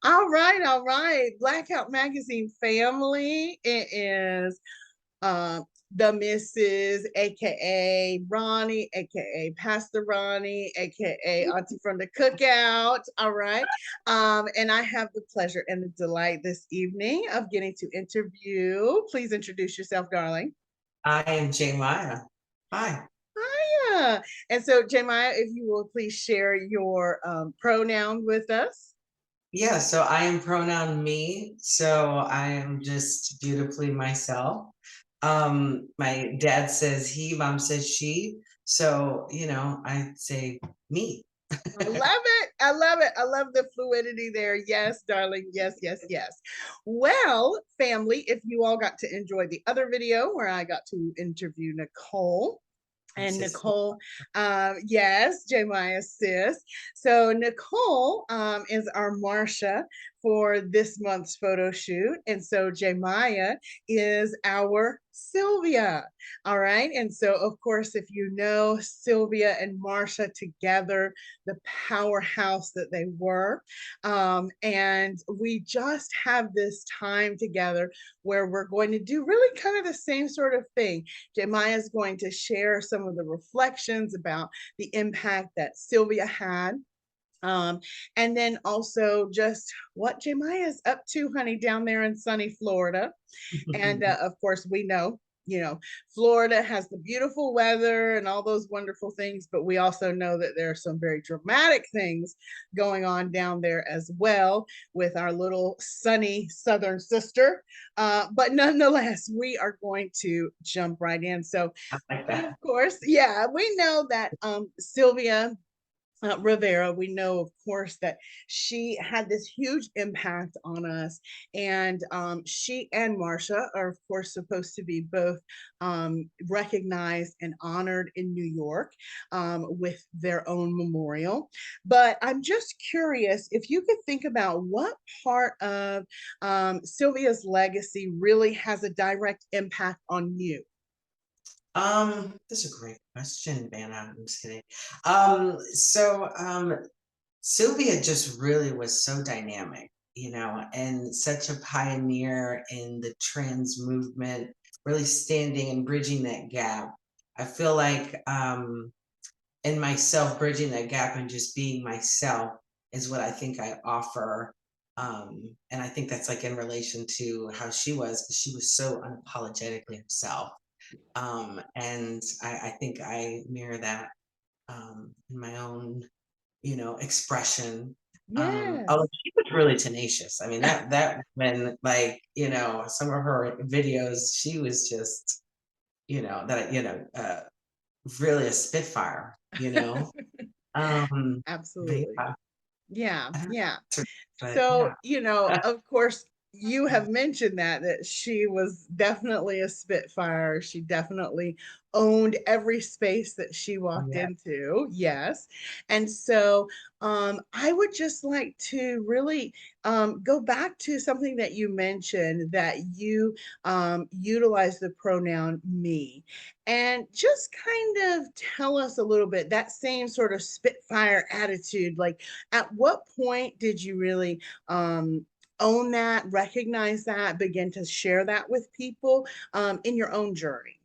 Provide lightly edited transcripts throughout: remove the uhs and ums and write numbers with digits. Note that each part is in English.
All right, all right. Blackout Magazine family. It is the Mrs., aka Roni, aka Pastor Roni, aka Auntie from the Cookout. All right. And I have the pleasure and the delight this evening of getting to interview. Please introduce yourself, darling. I am Jay Miah. Hi. Hiya. And so, Jay Miah, if you will please share your pronoun with us. Yeah, so I am pronoun me. So I am just beautifully myself. My dad says he, mom says she. So, I say me. I love it. I love it. I love the fluidity there. Yes, darling. Yes, yes, yes. Well, family, if you all got to enjoy the other video where I got to interview Nicole, and Sis- Nicole, yes, Jay Miah sis. So Nicole is our Marsha for this month's photo shoot. And so Jay Miah is our Sylvia. All right. And so, of course, if you know Sylvia and Marsha together, the powerhouse that they were. And we just have this time together where we're going to do really kind of the same sort of thing. Jemiah is going to share some of the reflections about the impact that Sylvia had. Um, and then also just what Jemiah is up to, honey, down there in sunny Florida. And of course, we know, Florida has the beautiful weather and all those wonderful things, but we also know that there are some very dramatic things going on down there as well with our little sunny southern sister. But nonetheless, we are going to jump right in. So, I like we, that. of course, yeah, we know that Sylvia Rivera, we know, of course, that she had this huge impact on us. And she and Marsha are, of course, supposed to be both recognized and honored in New York with their own memorial. But I'm just curious if you could think about what part of Sylvia's legacy really has a direct impact on you. That's a great question, man. I'm just kidding. So Sylvia just really was so dynamic, and such a pioneer in the trans movement, really standing and bridging that gap. I feel like in myself, bridging that gap and just being myself is what I think I offer. And I think that's like in relation to how she was, because she was so unapologetically herself. And I think I mirror that in my own, expression. Although Yes. she was really tenacious. I mean, that when like, some of her videos, she was just, really a spitfire. But Absolutely. yeah, Yeah, I don't yeah. know, but So, yeah. of course, you have mentioned that she was definitely a spitfire. She definitely owned every space that she Oh walked yeah. into. Yes. And so I would just like to really go back to something that you mentioned that you utilize the pronoun me and just kind of tell us a little bit that same sort of spitfire attitude. Like, at what point did you really own that, recognize that, begin to share that with people in your own journey?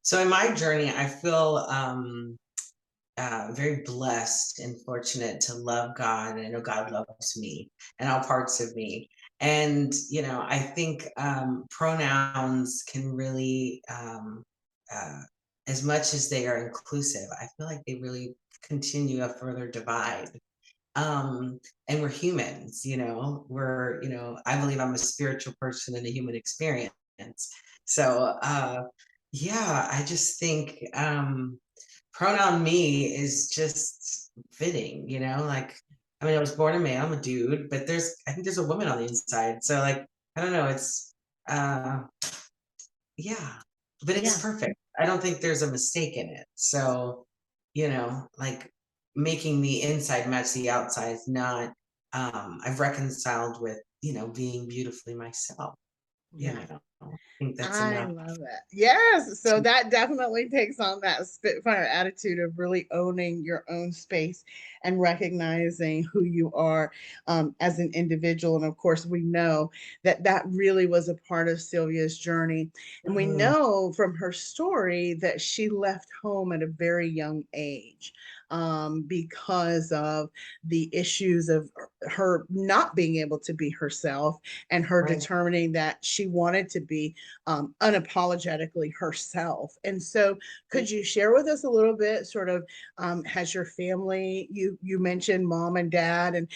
So in my journey, I feel very blessed and fortunate to love God, and I know God loves me and all parts of me. And I think pronouns can really, uh, as much as they are inclusive, I feel like they really continue a further divide. And we're humans, I believe I'm a spiritual person in a human experience. So yeah, I just think pronoun me is just fitting, like, I mean, I was born a male, I'm a dude, but I think there's a woman on the inside. So like, I don't know, it's uh yeah, but it's Yeah. perfect. I don't think there's a mistake in it. So, like making the inside match the outside is not, I've reconciled with, being beautifully myself, you Yeah. know. I think that's I enough. love it. Yes. So To, that definitely takes on that Spitfire attitude of really owning your own space and recognizing who you are as an individual. And of course, we know that that really was a part of Sylvia's journey. And we mm, know from her story that she left home at a very young age because of the issues of her not being able to be herself and her right. determining that she wanted to be unapologetically herself. And so, could you share with us a little bit, sort of, has your family? You mentioned mom and dad, and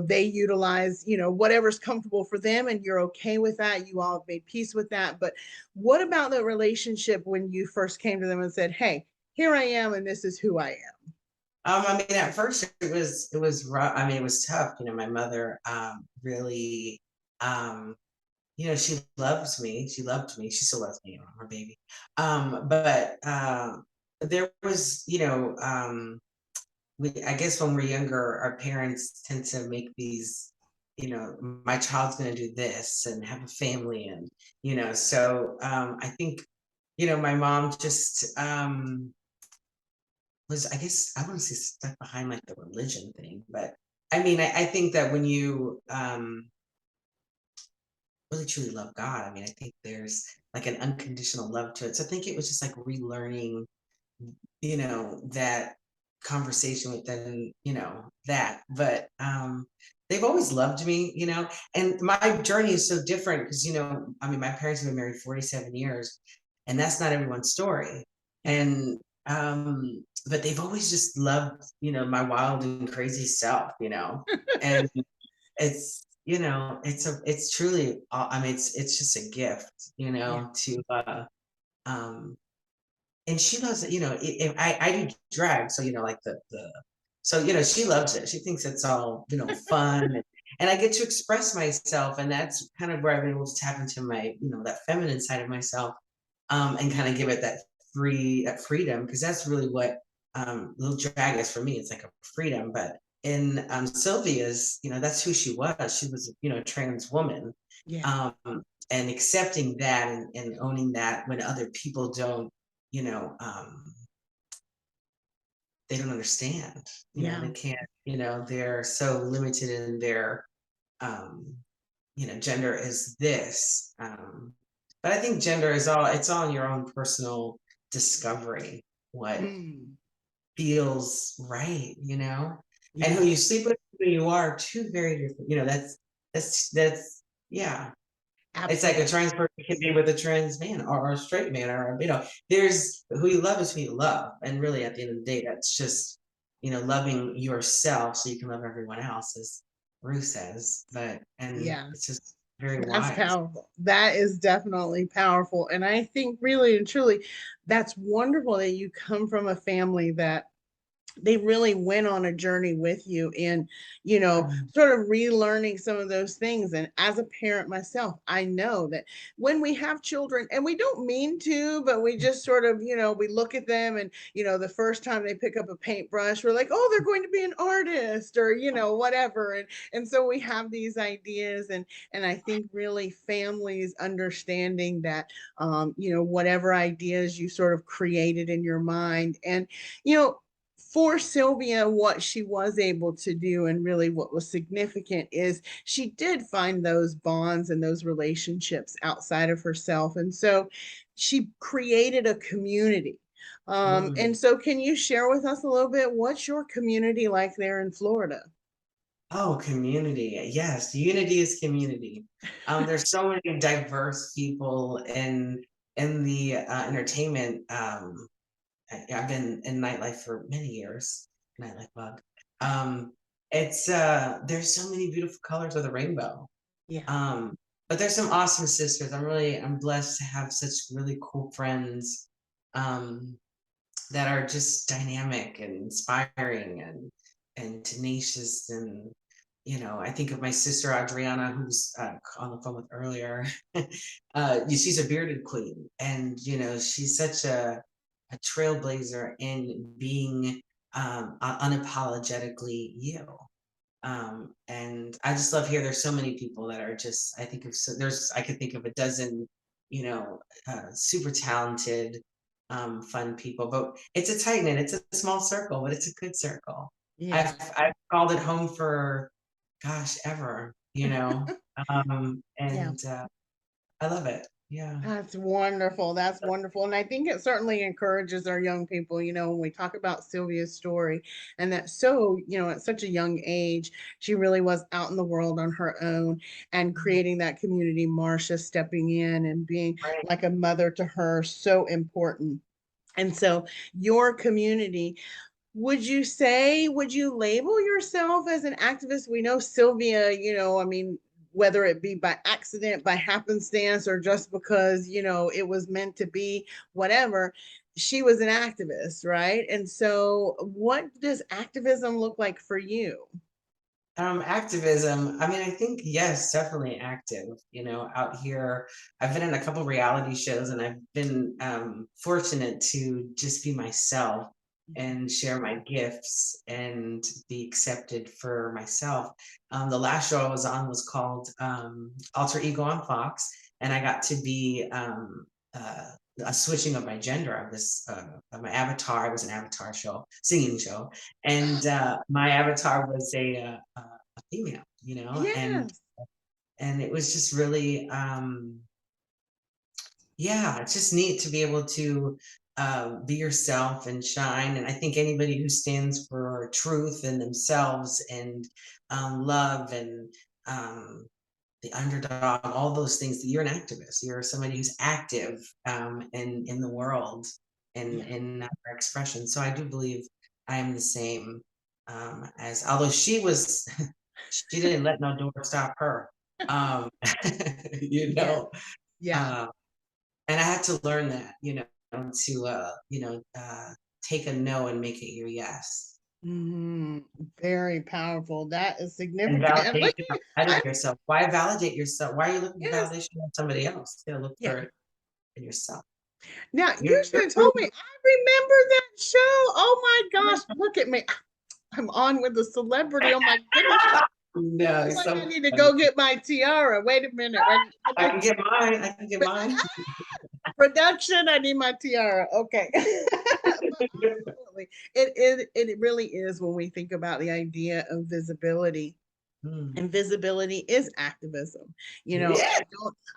they utilize whatever's comfortable for them, and you're okay with that. You all have made peace with that. But what about the relationship when you first came to them and said, "Hey, here I am, and this is who I am"? I mean, at first it was rough. I mean, it was tough. My mother really, um, she loves me. She loved me. She still loves me. I'm her baby. But there was, I guess when we're younger, our parents tend to make these, my child's going to do this and have a family, and so I think, my mom just was, I guess, I want to say stuck behind like the religion thing, but I mean, I think that when you really truly love God, I mean, I think there's like an unconditional love to it. So I think it was just like relearning, that conversation with them, that. But they've always loved me, and my journey is so different because, I mean, my parents have been married 47 years, and that's not everyone's story. Yeah. And but they've always just loved, my wild and crazy self, and it's truly, I mean, it's just a gift, Yeah. to um and she loves it, I do drag, so like so she loves it. She thinks it's all, fun, and I get to express myself, and that's kind of where I've been able to tap into my, that feminine side of myself, and kind of give it that freedom, because that's really what little drag is for me. It's like a freedom. But in Sylvia's, that's who she was. She was, a trans woman, Yeah. um, and accepting that, and owning that when other people don't, you know, um, they don't understand. Yeah. They can't. They're so limited in their um, gender is this. But I think gender is all, it's all in your own personal discovery, what Mm. feels right, and who Yeah. you sleep with, who you are, two very different, that's, yeah. It's like a Absolutely. trans person can be with a trans man, or a straight man, or, there's who you love is who you love. And really at the end of the day, that's just, loving yourself so you can love everyone else, as Ruth says. And Yeah. it's just very That's wise. powerful. That is definitely powerful. And I think really and truly, that's wonderful that you come from a family that they really went on a journey with you in, Um, sort of relearning some of those things. And as a parent myself, I know that when we have children, and we don't mean to, but we just sort of, we look at them, and, the first time they pick up a paintbrush, we're like, oh, they're going to be an artist, or, whatever. And so we have these ideas, and I think really families understanding that, whatever ideas you sort of created in your mind. And, you know, for Sylvia, what she was able to do, and really what was significant, is she did find those bonds and those relationships outside of herself. And so she created a community. And mm. so, can you share with us a little bit, what's your community like there in Florida? Oh, community. Yes, unity is community. There's so many diverse people in the entertainment. I've been in nightlife for many years, nightlife bug. Um, it's there's so many beautiful colors of the rainbow. Yeah. Um, but there's some awesome sisters. I'm blessed to have such really cool friends. Um, that are just dynamic and inspiring, and tenacious. And I think of my sister Adriana, who's on the phone with earlier. She's a bearded queen, and she's such a trailblazer in being unapologetically you. And I just love here. There's so many people that are just, I think of, so there's, I could think of a dozen super talented, fun people. But it's a tight knit. It's a small circle, but it's a good circle. Yeah. I've called it home for, gosh, ever. Yeah. And I love it. Yeah. That's wonderful. That's wonderful. And I think it certainly encourages our young people, when we talk about Sylvia's story and that at such a young age, she really was out in the world on her own and creating that community. Marcia stepping in and being Right. like a mother to her, so important. And so your community, would you label yourself as an activist? We know Sylvia, I mean, whether it be by accident, by happenstance, or just because, it was meant to be, whatever, she was an activist, right? And so, what does activism look like for you? Activism. I mean, I think yes, definitely active. Out here, I've been in a couple reality shows, and I've been fortunate to just be myself and share my gifts and be accepted for myself. The last show I was on was called Alter Ego on Fox, and I got to be a switching of my gender of this of my avatar. It was an avatar show, singing show, and my avatar was a female, Yes. and it was just really yeah, it's just neat to be able to be yourself and shine. And I think anybody who stands for truth and themselves and love and the underdog, all those things, that you're an activist. You're somebody who's active in the world and Yeah. in her expression. So I do believe I am the same as, although she was, she didn't let no door stop her. Um, you Yeah. know, Yeah. uh, and I had to learn that, to take a no and make it your yes. Hmm. Very powerful. That is And significant. Look, validation outside I, of yourself. Why validate yourself? Why are you looking for yes. validation from somebody else? Look Yeah. for it in yourself. Now, You're you should have told me. I remember that show. Oh my gosh, look at me. I'm on with a celebrity. Oh my goodness. no, It's it's like so I need to funny. go get my tiara. Wait a minute. I can get mine. I can get mine. Production, I need my tiara. Okay. But absolutely. It really is when we think about the idea of visibility. Mm. And visibility is activism. Yeah.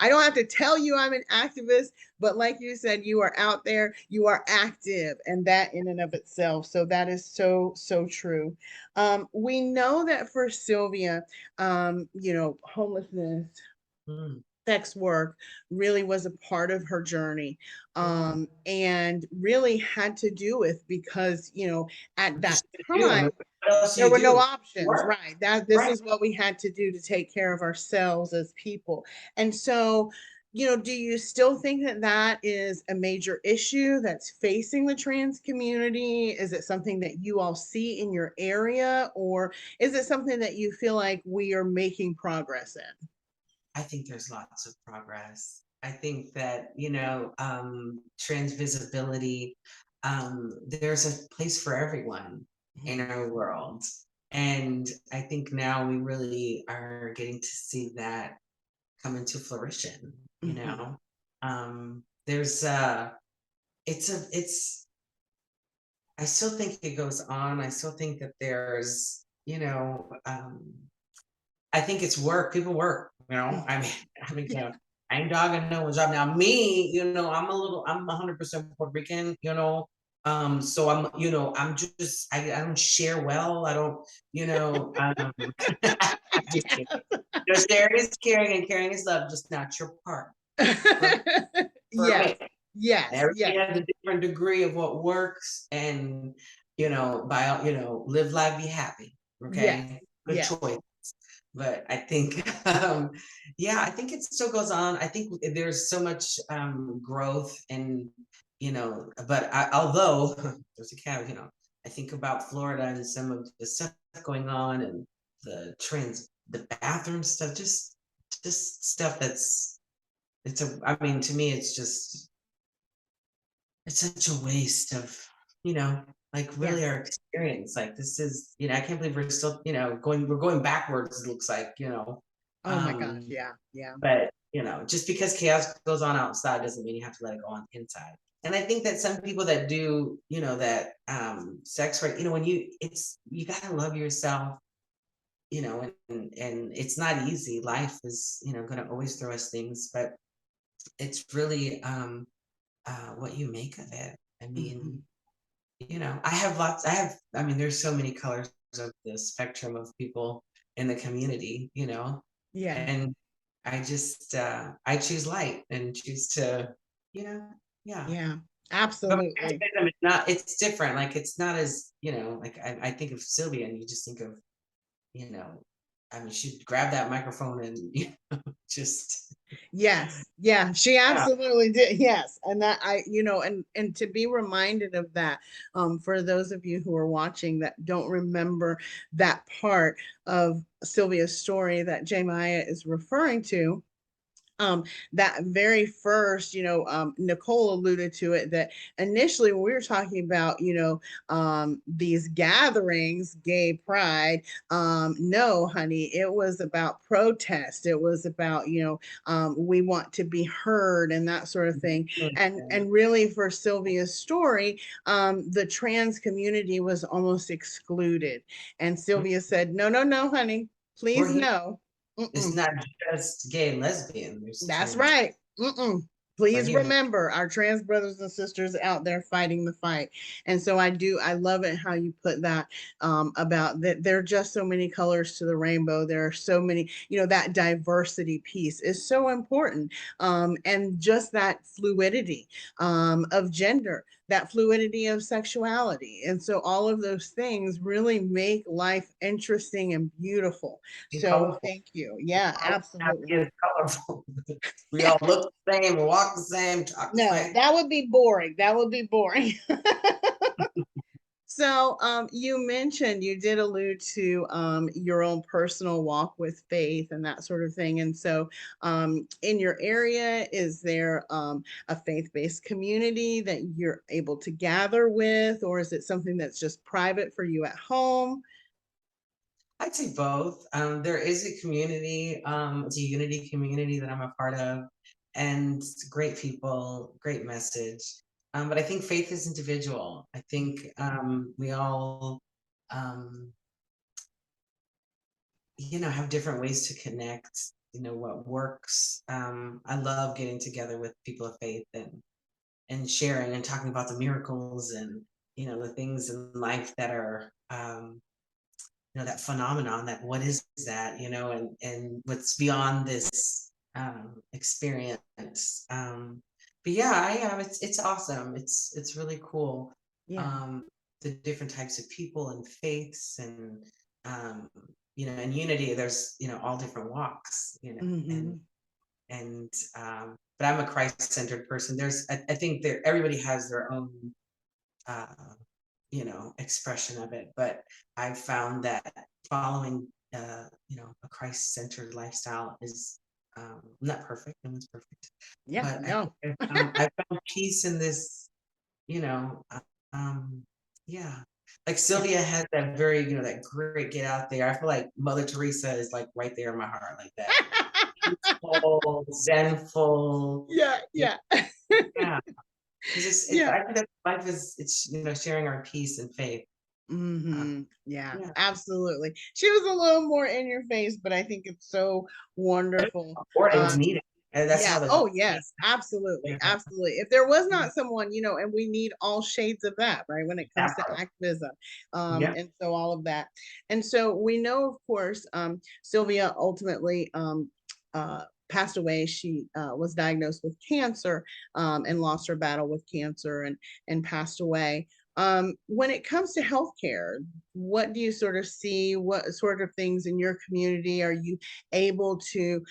I don't have to tell you I'm an activist, but like you said, you are out there, you are active, and that in and of itself. So that is so, so true. We know that for Sylvia, homelessness, Mm. sex work really was a part of her journey, Yeah. and really had to do with because at What you that should do. I mean, time what else do there you were no do? options, Work. right? That this Right. is what we had to do to take care of ourselves as people. And so, do you still think that that is a major issue that's facing the trans community? Is it something that you all see in your area, or is it something that you feel like we are making progress in? I think there's lots of progress. I think that, trans visibility, there's a place for everyone in our world. And I think now we really are getting to see that come into fruition, Mhm. There's it's I still think it goes on. I still think that there's, I think it's work. People work, I mean, I mean, Yeah. I ain't dogging no one's job. Now, me, I'm 100% Puerto Rican, so I'm just, I don't share well. I don't, just kidding. Sharing is caring and caring is love, just not your part. For, for Yes. me, Yes. everybody Yes. has a different degree of what works, and live life, be happy. Yes. Okay, good Yes. choice. But I think, yeah, I think it still goes on. I think there's so much growth, and but although there's a caveat, I think about Florida and some of the stuff going on, and the bathroom stuff, just stuff that's I mean, to me, it's such a waste of, you know, like Yeah. really our experience. Like this is, I can't believe we're still, we're going backwards, it looks like, Oh my gosh. um, Yeah. Yeah. but just because chaos goes on outside doesn't mean you have to let it go on inside. And I think that some people that do, that sex work, when you gotta love yourself, and it's not easy. Life is, gonna always throw us things, but it's really what you make of it. I Mhm. mean, I mean, there's so many colors of the spectrum of people in the community, Yeah, and I choose light and choose to, you know, yeah. yeah, But absolutely. activism is not, it's different. Like it's not as, like I think of Sylvia and you just think of, you know, I mean, she'd grab that microphone and just Yes. Yeah, she yeah, absolutely did. Yes. And that and to be reminded of that, for those of you who are watching that don't remember that part of Sylvia's story that Jay Miah is referring to, um, that very first, Nicole alluded to it, that initially when we were talking about, these gatherings, gay pride, no, honey, it was about protest. It was about, we want to be heard and that sort of thing. And really for Sylvia's story, the trans community was almost excluded. And Sylvia said, no, no, no, honey, we're please here. no. It's Mm-mm. not just gay and lesbian. There's That's trans. right. Mm-mm. We're Please here. remember our trans brothers and sisters out there fighting the fight. And so I love it how you put that, about that there are just so many colors to the rainbow. There are so many, that diversity piece is so important. And just that fluidity, of gender, that fluidity of sexuality. And so all of those things really make life interesting and beautiful. And So colorful. thank you. Yeah, All absolutely. is colorful. We all look the same, walk the same, talk the No, same. that would be boring. That would be boring. So, you mentioned you did allude to, your own personal walk with faith and that sort of thing. And so, in your area, is there, a faith-based community that you're able to gather with, or is it something that's just private for you at home? I'd say both. There is a community, it's a unity community that I'm a part of, and great people, great message. But I think faith is individual. I think we all, um, have different ways to connect. What works. I love getting together with people of faith and sharing and talking about the miracles and the things in life that are that phenomenon, that what is that, and what's beyond this experience. But yeah, I have, it's awesome. It's really cool. Yeah. um the different types of people and faiths and um in unity there's all different walks, Mhm. and but I'm a Christ-centered person. I think there everybody has their own uh expression of it. But I've found that following, a Christ-centered lifestyle is not perfect. No one's perfect, Yeah, but no. I found peace in this. You know, um, yeah. Like Yeah. Sylvia has that very, that great get out there. I feel like Mother Teresa is like right there in my heart, like that peaceful, zenful. Yeah, yeah. Yeah, it's Yeah. I think that life is it's sharing our peace and faith. Uh, Yeah, yeah, absolutely. She was a little more in your face, but I think it's so wonderful. or it was Um, needed, and that's yeah. how the Oh, yes. Absolutely. yeah, Absolutely. If there was not someone, and we need all shades of that, right? When it comes that to part. activism, Yeah, and so all of that. And so we know, of course, Sylvia ultimately, passed away. She, was diagnosed with cancer, and lost her battle with cancer and passed away. When it comes to healthcare, what do you sort of see? What sort of things in your community are you able to,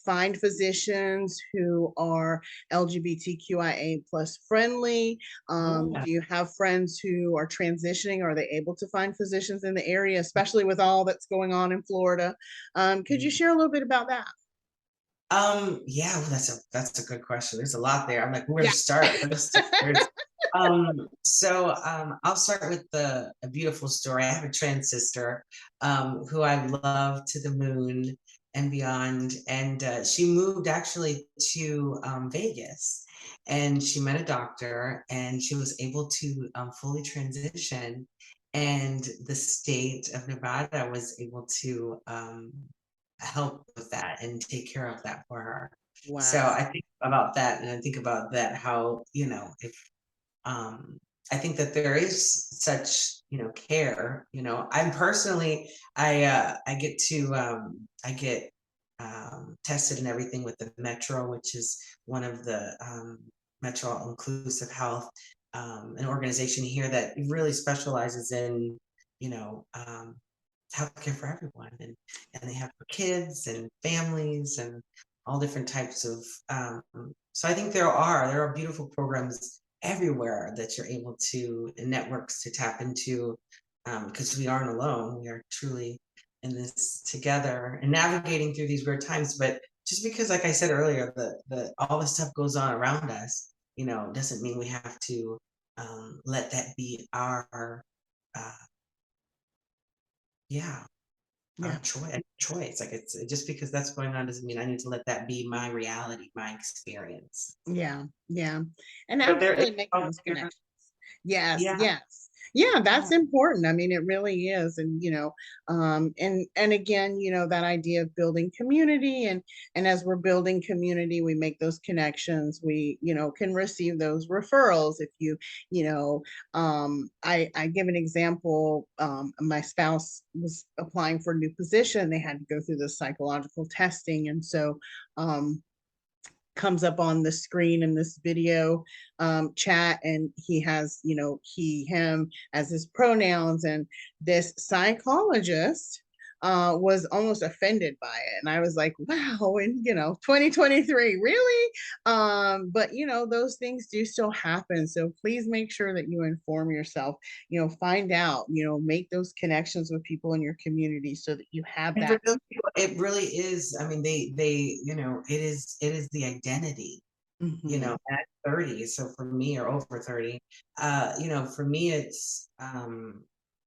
find physicians who are LGBTQIA plus friendly? yeah. Do you have friends who are transitioning? Are they able to find physicians in the area, especially with all that's going on in Florida? Could you share a little bit about that? Yeah, well, that's a good question. There's a lot there. I'm like, where to Yeah. start? First, I'll start with a beautiful story. I have a trans sister, who I love to the moon and beyond, and she moved actually to Vegas, and she met a doctor, and she was able to fully transition, and the state of Nevada was able to help with that and take care of that for her. So Wow. I think about that, and I think about that, how, if um I think that there is such, care. I'm personally, I get tested and everything with the Metro, which is one of the Metro Inclusive Health, an organization here that really specializes in, you know, um, healthcare for everyone, and they have for kids and families and all different types of. So I think there are beautiful programs everywhere that you're able to, and networks to tap into, because we aren't alone. We are truly in this together and navigating through these weird times. But just because, like I said earlier, the all the stuff goes on around us, doesn't mean we have to let that be our uh, yeah, our Yeah. choice. Like, it's just because that's going on doesn't mean I need to let that be my reality, my experience. Yeah. Yeah. And But there is absolutely making out those there, connections. Yes, yeah, yes. Yeah, yeah. that's important. I mean, it really is. And and again, that idea of building community, and as we're building community, we make those connections. We, can receive those referrals. If I give an example. My spouse was applying for a new position. They had to go through the psychological testing. And so comes up on the screen in this video chat, and he has he him as his pronouns, and this psychologist was almost offended by it, and I was like, wow, in 2023, really. But those things do still happen, so please make sure that you inform yourself, find out, make those connections with people in your community so that you have And for that. those people, it really is. I mean, they, it is the identity, Mhm. at 30. So for me, or over 30, for me,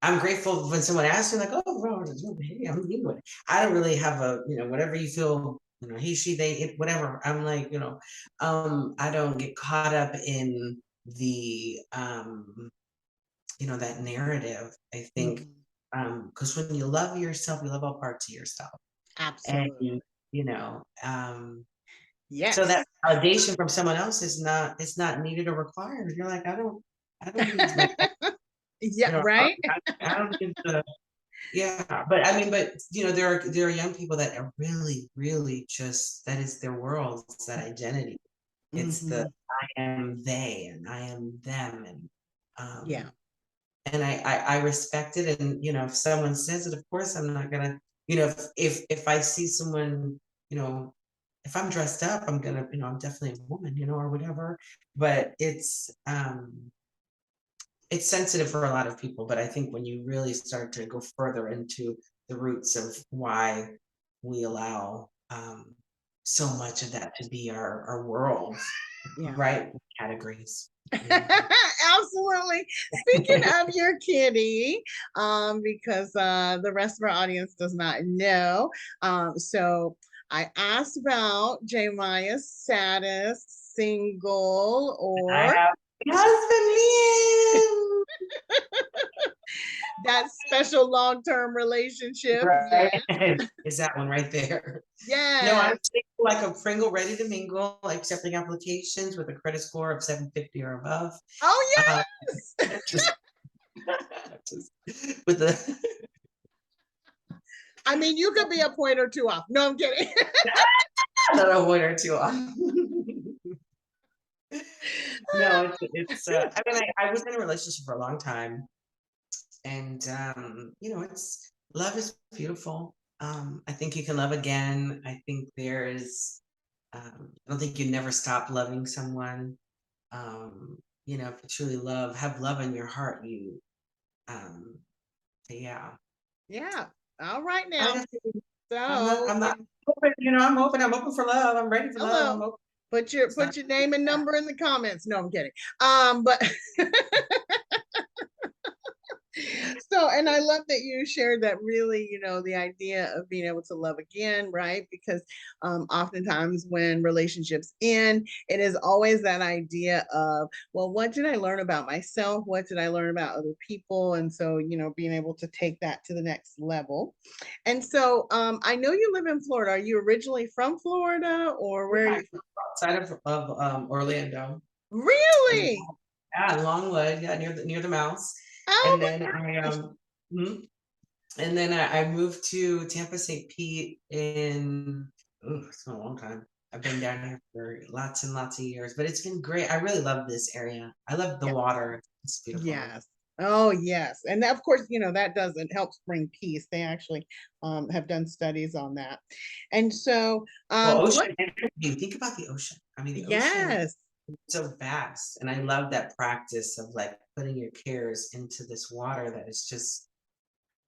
I'm grateful when someone asks me, like, oh, bro, hey, I'm new. I don't really have a, whatever you feel, he, she, they, it, whatever. I'm like, I don't get caught up in that narrative. I think, Mhm. because when you love yourself, you love all parts of yourself. And, Absolutely. you know, um, so that Yes. validation from someone else is not needed or required. You're like, I don't need my, Yeah, right? I don't need the, yeah. But I mean, but there are young people that are really, really just, that is their world. It's that identity. It's the Hmm. I am they and I am them, Yeah. and I respect it. And if someone says it, of course I'm not gonna, if I see someone, you know, if I'm dressed up, I'm gonna, I'm definitely a woman, or whatever. But it's sensitive for a lot of people. But I think when you really start to go further into the roots of why we allow so much of that to be our world, Yeah. right? Categories. Absolutely. Speaking of your kitty, because the rest of our audience does not know, so I asked about Jay Miah's status, single I or have my husband, that special long-term Liam. relationship. Yes. Right? Is that one right there? No, I'm Yes. single like a Pringle, ready to mingle, accepting applications with a credit score of 750 or above. Oh, Um, yes. just, just with the I mean, you could be a point or two off. No, I'm kidding. another one or two on. No, I mean, I was in a relationship for a long time, and it's love is beautiful. I think you can love again. I think there is. I don't think you never stop loving someone. If you truly have love in your heart, um, yeah. Yeah. All right I now. just, I'm not, So, I'm not. I'm open. I'm open for love. I'm ready for love. I'm Hello. open. It's not, Put your name and yeah. number in the comments. No, I'm kidding. But so, and I love that you shared that, really, the idea of being able to love again, right? Because oftentimes when relationships end, it is always that idea of, well, what did I learn about myself? What did I learn about other people? And so, being able to take that to the next level. And so I know you live in Florida. Are you originally from Florida, or where are Yeah, you from? outside of Orlando. And Really? yeah, Longwood, yeah, near the mouse. And Oh then my I gosh. mhm. And then I moved to Tampa St. Pete in, ooh, it's been a long time. I've been down here for lots and lots of years, but it's been great. I really love this area. I love the Yeah. water. It's beautiful. Yes. Oh, yes. And of course, that doesn't help bring peace. They actually have done studies on that. And so, Well, what? ocean energy. Think about the ocean. I mean, the ocean Yes. is so vast, and I love that practice of like putting your cares into this water that is just,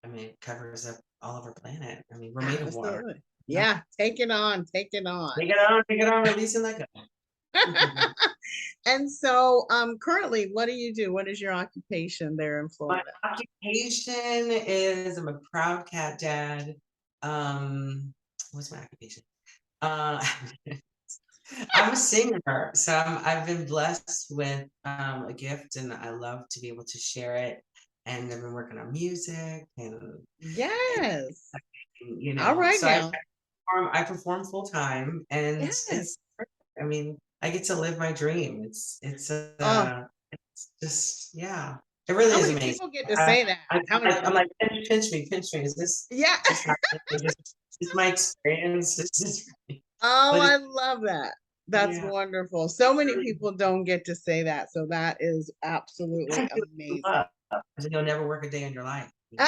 I mean, it covers up all of our planet. I mean, we're made of water. Absolutely. You know? Yeah. Take it on. Take it on. Take it on, release and let go. And so, currently, what do you do? What is your occupation there in My Florida? occupation is I'm a proud cat dad. What's my occupation? Uh, I'm a singer, so I've been blessed with a gift, and I love to be able to share it. And I've been working on music, and Yes. All right so now. I perform full time, and Yes. I mean, I get to live my dream. Oh, It's just, yeah, it really how is many amazing. people get to say that? How many I'm people? like, pinch me. Is this Yeah. just my, just my experience? This is, Oh, but I it's, love that. That's yeah, wonderful. So it's many really, people don't get to say that. So that is you absolutely gotta do what you amazing. love, because you'll never work a day in your life. You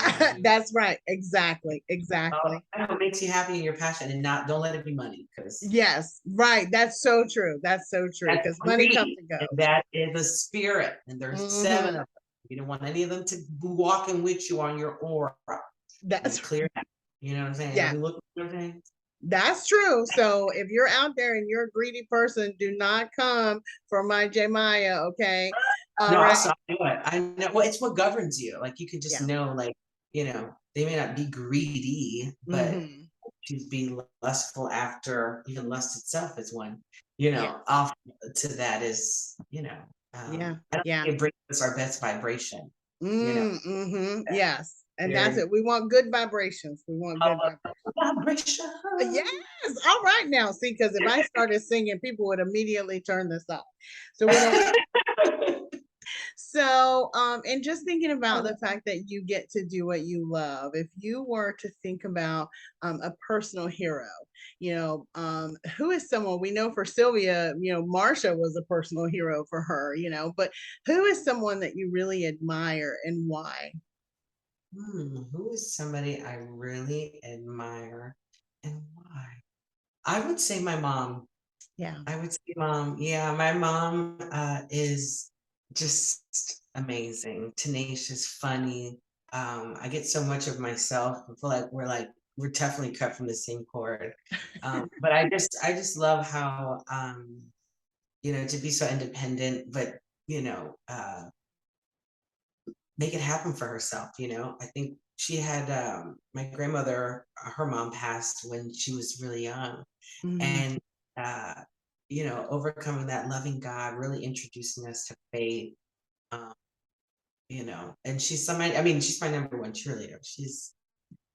That's right. Exactly. know, Exactly. what makes you happy and your passion, and not don't let it be money, because Yes. Right. That's so true. That's so true. that's Because money comes greed, and and goes. that is a spirit, and there's seven of Hmm. them. You don't want any of them to be walking with you on your aura. You That's clear that. You know what I'm saying? Don't yeah. be looking for things. That's true. So if you're out there and you're a greedy person, do not come for my Jay Miah. Okay. All No, right. also I know it. I know, well, it's what governs you. Like, you could just Yeah. know, like, they may not be greedy, but Hmm. to be lustful after, even lust itself is one, Yeah. off to that is, Yeah. I don't Yeah. think it brings us our best vibration, you know, Mm-hmm. Yes. And that's very it. We want good vibrations. We want good vibrations. vibration. Yes. All right now. See, because if I started singing, people would immediately turn this off. So we don't. So, and just thinking about the fact that you get to do what you love, if you were to think about a personal hero, who is someone we know for Sylvia, Marsha was a personal hero for her, but who is someone that you really admire and why? Who is somebody I really admire and why? I would say my mom. Yeah. I would say mom. Yeah, my mom is just amazing, tenacious, funny. I get so much of myself. I feel like we're definitely cut from the same cord. But I just love how to be so independent, but you know, uh make it happen for herself. I think she had my grandmother, her mom passed when she was really young, Mm, and uh, overcoming that, loving God, really introducing us to faith. Um, and she's my number one cheerleader. She's,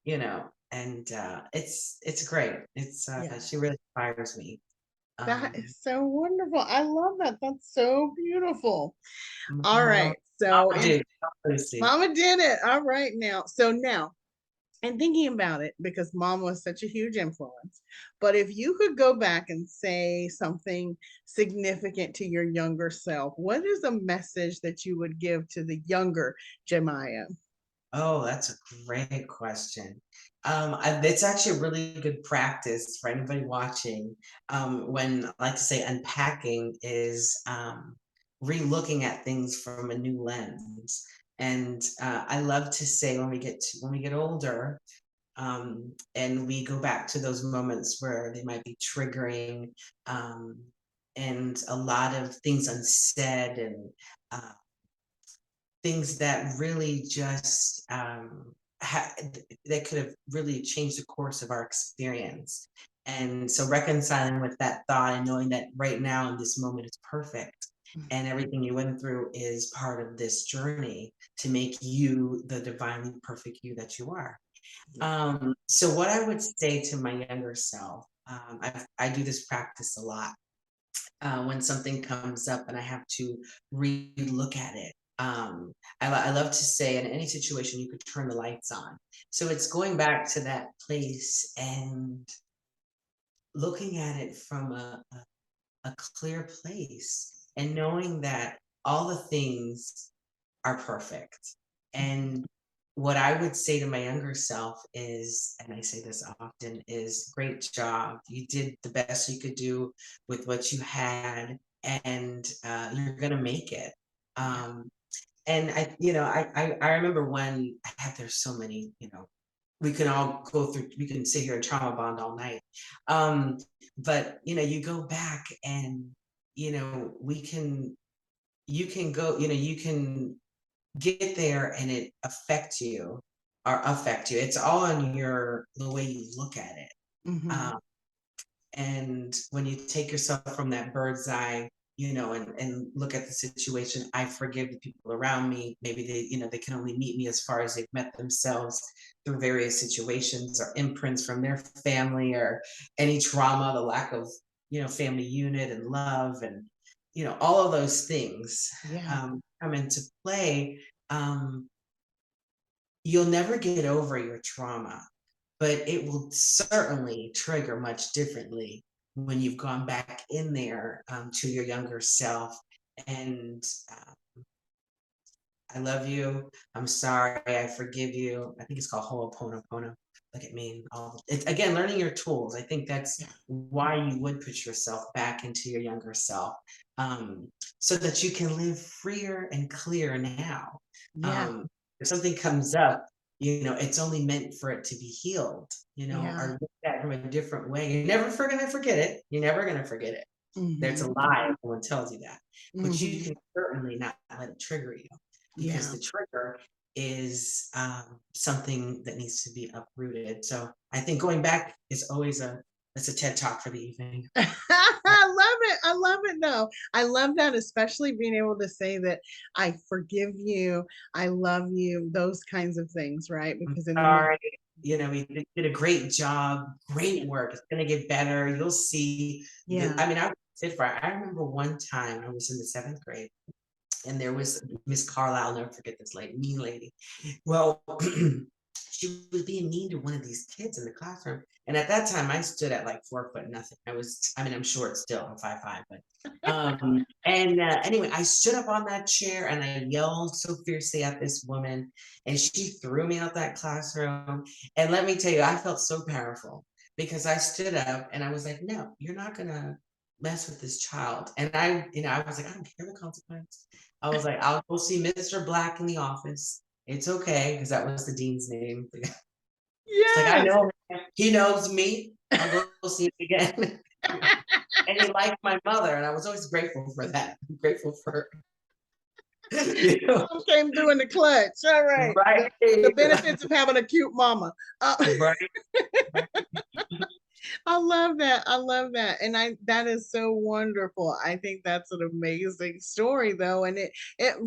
and it's great. yeah. She really inspires me. That Um, is so wonderful. I love that. That's so beautiful. All Mama, right. So, and dude, Lucy. Mama did it. All right now. So now, and thinking about it, because mom was such a huge influence, but if you could go back and say something significant to your younger self, what is a message that you would give to the younger Jemiah? Oh, that's a great question. It's actually a really good practice for anybody watching. When I like to say unpacking is re-looking at things from a new lens. And I love to say when we get older, And we go back to those moments where they might be triggering, um, and a lot of things unsaid, and uh, things that really just that could have really changed the course of our experience. And so reconciling with that thought and knowing that right now in this moment is perfect, and everything you went through is part of this journey to make you the divinely perfect you that you are. So what I would say to my younger self, I do this practice a lot, when something comes up and I have to re-look at it. I love to say, in any situation, you could turn the lights on. So it's going back to that place and looking at it from a clear place, and knowing that all the things are perfect. And what I would say to my younger self is, and I say this often, is great job. You did the best you could do with what you had, and you're gonna make it. Yeah. And I remember when there's so many, we can all go through, we can sit here and trauma bond all night. Um, but you go back and we can, you can go, you can get there and it affect you or affect you. It's all on the way you look at it. Mm-hmm. Um, and when you take yourself from that bird's eye, and look at the situation, I forgive the people around me. Maybe they can only meet me as far as they've met themselves through various situations or imprints from their family or any trauma, the lack of, family unit and love, and, all of those things Yeah. come into play. Um, you'll never get over your trauma, but it will certainly trigger much differently when you've gone back in there, to your younger self. And I love you. I'm sorry. I forgive you. I think it's called Ho'oponopono. Look at me. It's again learning your tools. I think that's Yeah. why you would put yourself back into your younger self, um, so that you can live freer and clear now. Yeah. Um, if something comes up, it's only meant for it to be healed, Yeah. or looked at from a different way. You're never gonna forget it. You're never gonna forget it. There's Mm-hmm. a lie. Everyone tells you that, but you Mm-hmm. can certainly not let it trigger you, because Yeah. the trigger is, something that needs to be uprooted. So I think going back is always it's a TED talk for the evening. I love it. I love it though. I love that, especially being able to say that I forgive you, I love you, those kinds of things, right? I'm Because in the sorry. yeah, We did a great job, yeah, great work. It's gonna get better. You'll see. yeah, I mean, I was fit for it. I remember one time I was in the seventh grade, and there was Miss Carlisle. I'll never forget this lady, mean lady. Well, she was being mean to one of these kids in the classroom. And at that time, I stood at like 4 foot nothing. I mean, I'm short still. I'm 5'5", but and anyway, I stood up on that chair and I yelled so fiercely at this woman, and she threw me out that classroom. And let me tell you, I felt so powerful because I stood up and I was like, "No, you're not gonna mess with this child." And I was like, "I don't care the consequence." I was like, "I'll go see Mr. Black in the office. It's okay," because that was the dean's name. It's like, I yes. know him. He knows me. I'll go see him again. And he liked my mother, and I was always grateful for that. I'm grateful for, you know, Mom came through in the clutch. All right. right, The benefits of having a cute mama. right. I love that. I love that. And that is so wonderful. I think that's an amazing story though. And it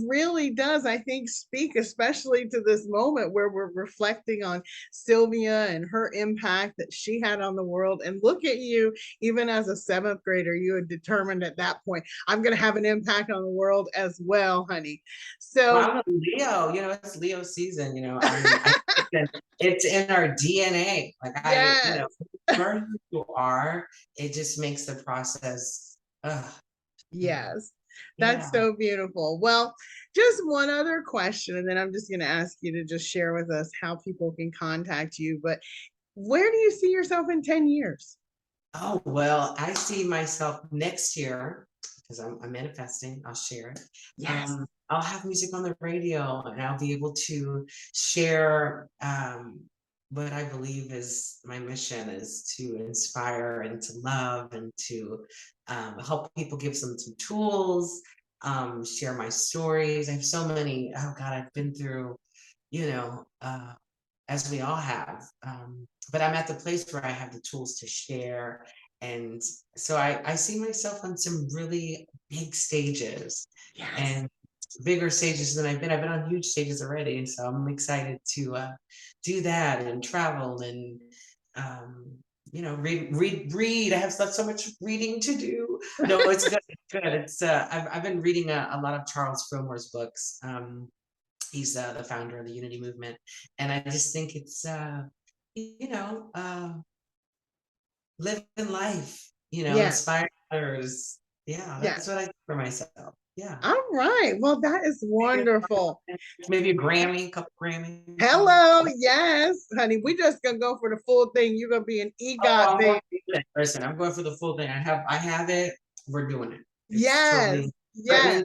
really does, I think, speak especially to this moment where we're reflecting on Sylvia and her impact that she had on the world. And look at you, even as a seventh grader, you had determined at that point, I'm gonna have an impact on the world as well, honey. Well, So I'm a Leo. It's Leo season. I mean, it's in our DNA. Like yes. learn who you are. It just makes the process. You know, Yes, that's yeah. so beautiful. Well, just one other question, and then I'm just going to ask you to just share with us how people can contact you. But where do you see yourself in 10 years? Oh, well, I see myself next year because I'm manifesting. I'll share it. Yes. I'll have music on the radio and I'll be able to share, what I believe is my mission is to inspire and to love and to help people, give them some tools, share my stories. I have so many. Oh God, I've been through, you know, as we all have. But I'm at the place where I have the tools to share. And so I see myself on some really big stages Yes. and bigger stages than I've been. I've been on huge stages already. So I'm excited to do that and travel and, um, read. I have so much reading to do. No, it's good. It's good. I've been reading a lot of Charles Fillmore's books. He's the founder of the Unity movement, and I just think it's you know uh, living life, Yeah. inspire others. Yeah, Yeah. that's what I do for myself. Yeah, All right. Well, that is wonderful. maybe a Grammy, a couple Grammys. Hello. Yes, honey. We just gonna go for the full thing. You're gonna be an Oh, EGOT I'm going baby. for it. Listen, I'm going for the full thing. I have it. We're doing it. It's Yes. totally Yes.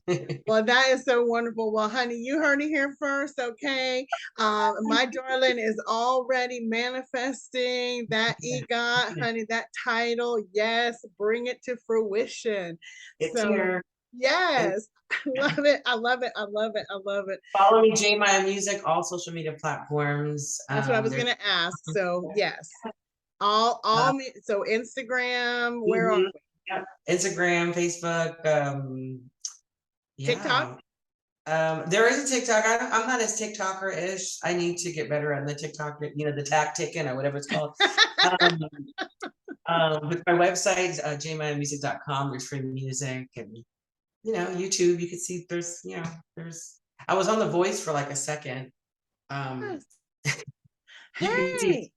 written. Well, that is so wonderful. Well, honey, you heard it here first, okay? My darling is already manifesting that EGOT, honey, that title. Yes, bring it to fruition. It's So, here. And yes, I love it. I love it. I love it. I love it. follow me, Jay Miah Music, all social media platforms. That's what I was There's gonna ask. So, yes, uh, so Instagram. Where are mhm, we? yeah, Instagram, Facebook. TikTok. Yeah. There is a TikTok. I'm not as TikToker-ish. I need to get better at the TikTok, the tack ticking or whatever it's called. Um, with my website, jmiamusic.com, there's free music and, YouTube. You can see I was on The Voice for like a second. Um, Yes. you can see Hey.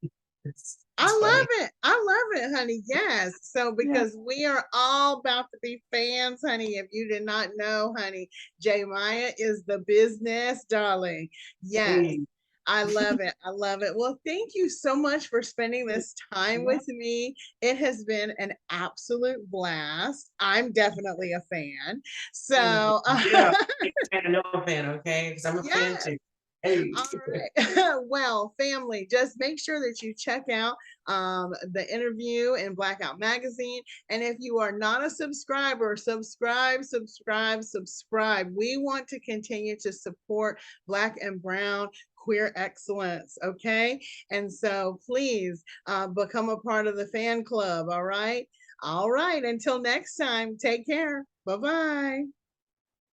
I it's funny. love it. I love it, honey. Yes. So Yeah. because we are all about to be fans, honey. If you did not know, honey, Jay Miah is the business, darling. Yes. Hey. I love it. I love it. Well, thank you so much for spending this time Yeah. with me. It has been an absolute blast. I'm definitely a fan. Thank you. So, Yeah. Big fan, no fan, okay? Because I'm a fan yes. too. Hey. All right. Well, family, just make sure that you check out the interview in Blackout Magazine. And if you are not a subscriber, subscribe, subscribe, subscribe. We want to continue to support Black and Brown queer excellence. Okay. And so please become a part of the fan club. All right. All right. Until next time, take care. Bye bye.